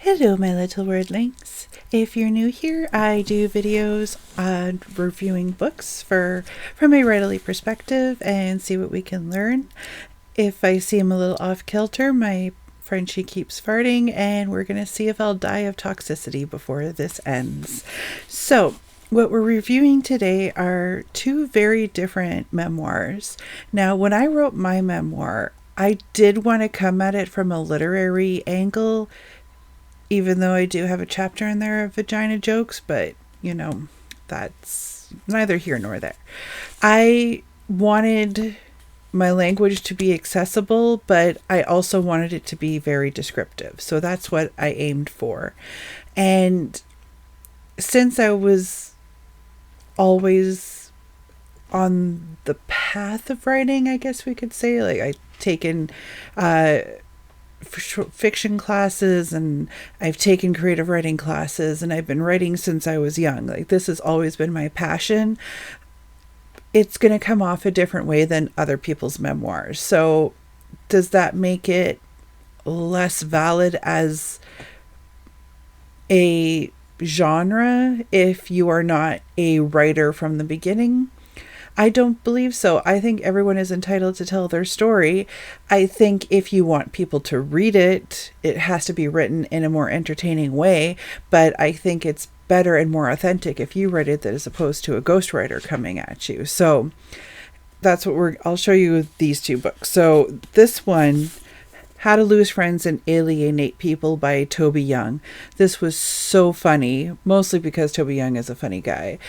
Hello, my little wordlings. If you're new here, I do videos on reviewing books from a writerly perspective and see what we can learn. If I seem a little off kilter, my friend she keeps farting, and we're going to see if I'll die of toxicity before this ends. So, what we're reviewing today are two very different memoirs. Now, when I wrote my memoir, I did want to come at it from a literary angle, even though I do have a chapter in there of vagina jokes, but that's neither here nor there. I wanted my language to be accessible, but I also wanted it to be very descriptive. So that's what I aimed for. And since I was always on the path of writing, I guess we could say, like I've taken fiction classes and I've taken creative writing classes, and I've been writing since I was young. Like, this has always been my passion. It's going to come off a different way than other people's memoirs. So does that make it less valid as a genre if you are not a writer from the beginning? I don't believe so. I think everyone is entitled to tell their story. I think if you want people to read it, it has to be written in a more entertaining way. But I think it's better and more authentic if you write it as opposed to a ghostwriter coming at you. So that's what I'll show you these two books. So this one, How to Lose Friends and Alienate People by Toby Young. This was so funny, mostly because Toby Young is a funny guy.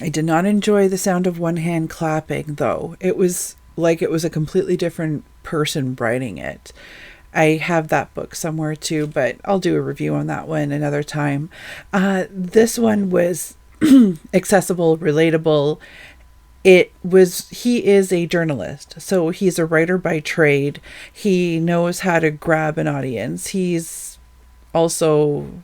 I did not enjoy the sound of one hand clapping, though. It was like it was a completely different person writing it. I have that book somewhere too, but I'll do a review on that one another time. This one was accessible, relatable. He is a journalist, so he's a writer by trade. He knows how to grab an audience. He's also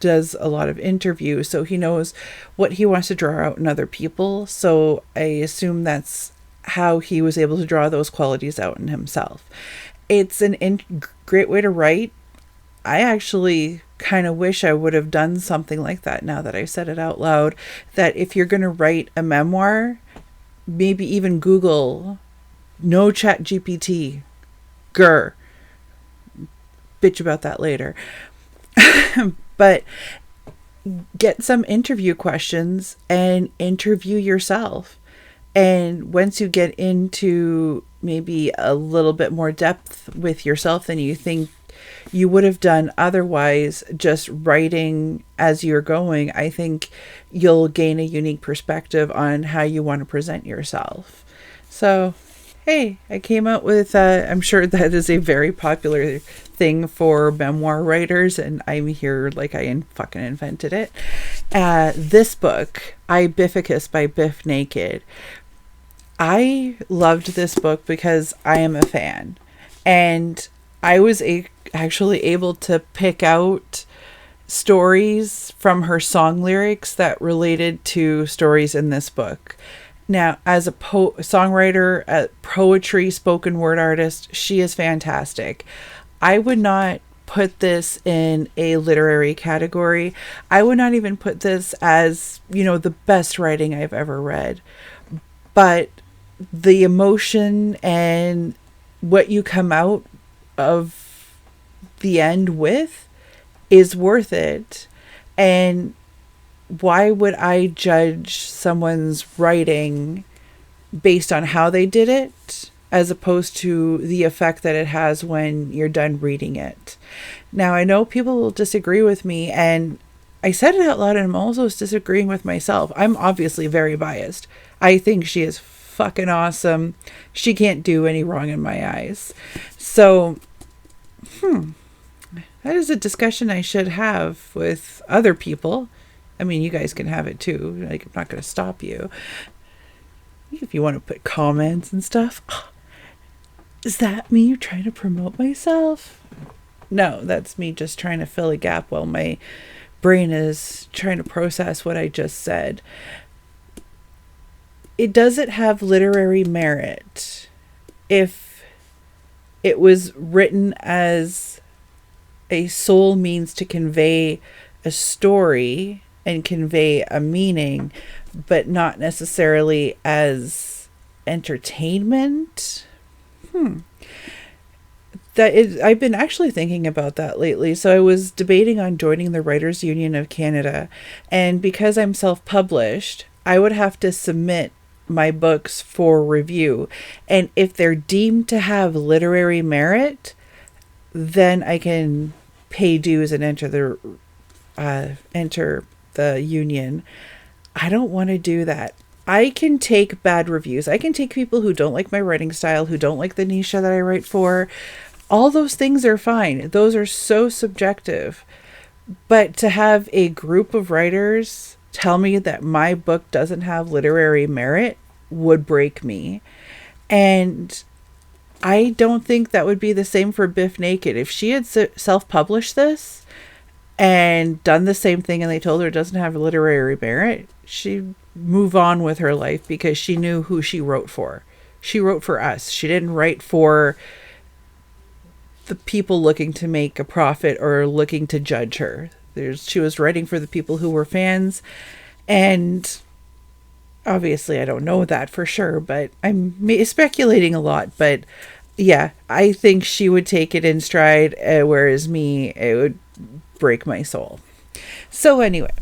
does a lot of interviews, so he knows what he wants to draw out in other people. So I assume that's how he was able to draw those qualities out in himself. It's great way to write. I actually kind of wish I would have done something like that now that I've said it out loud, that if you're going to write a memoir, maybe even Google no chat GPT. Bitch about that later. But get some interview questions and interview yourself. And once you get into maybe a little bit more depth with yourself than you think you would have done otherwise, just writing as you're going, I think you'll gain a unique perspective on how you want to present yourself. So, hey, I came out with, I'm sure that is a very popular thing for memoir writers, and I'm here like I fucking invented it. This book, Ibificus by Biff Naked. I loved this book because I am a fan, and I was actually able to pick out stories from her song lyrics that related to stories in this book. Now, as a songwriter, a poetry, spoken word artist, she is fantastic. I would not put this in a literary category. I would not even put this as, the best writing I've ever read. But the emotion and what you come out of the end with is worth it. And why would I judge someone's writing based on how they did it, as opposed to the effect that it has when you're done reading it? Now, I know people will disagree with me, and I said it out loud, and I'm also disagreeing with myself. I'm obviously very biased. I think she is fucking awesome. She can't do any wrong in my eyes. So, that is a discussion I should have with other people. I mean, you guys can have it too. Like, I'm not going to stop you. If you want to put comments and stuff. Is that me trying to promote myself? No, that's me just trying to fill a gap while my brain is trying to process what I just said. It doesn't have literary merit if it was written as a soul means to convey a story and convey a meaning, but not necessarily as entertainment. I've been actually thinking about that lately. So I was debating on joining the Writers Union of Canada, and because I'm self-published, I would have to submit my books for review, and if they're deemed to have literary merit, then I can pay dues and enter the union. I don't want to do that. I can take bad reviews. I can take people who don't like my writing style, who don't like the niche that I write for. All those things are fine. Those are so subjective. But to have a group of writers tell me that my book doesn't have literary merit would break me. And I don't think that would be the same for Biff Naked. If she had self-published this and done the same thing and they told her it doesn't have literary merit, she'd move on with her life because she knew who she wrote for. She wrote for us. She didn't write for the people looking to make a profit or looking to judge her. She was writing for the people who were fans, and obviously I don't know that for sure, but I'm speculating a lot. But yeah, I think she would take it in stride, whereas me, it would break my soul. So anyway,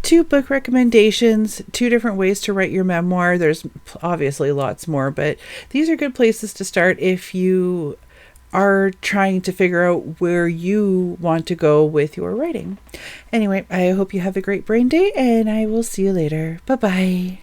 2 book recommendations, 2 different ways to write your memoir. There's obviously lots more, but these are good places to start if you are trying to figure out where you want to go with your writing. Anyway, I hope you have a great brain day, and I will see you later. Bye-bye.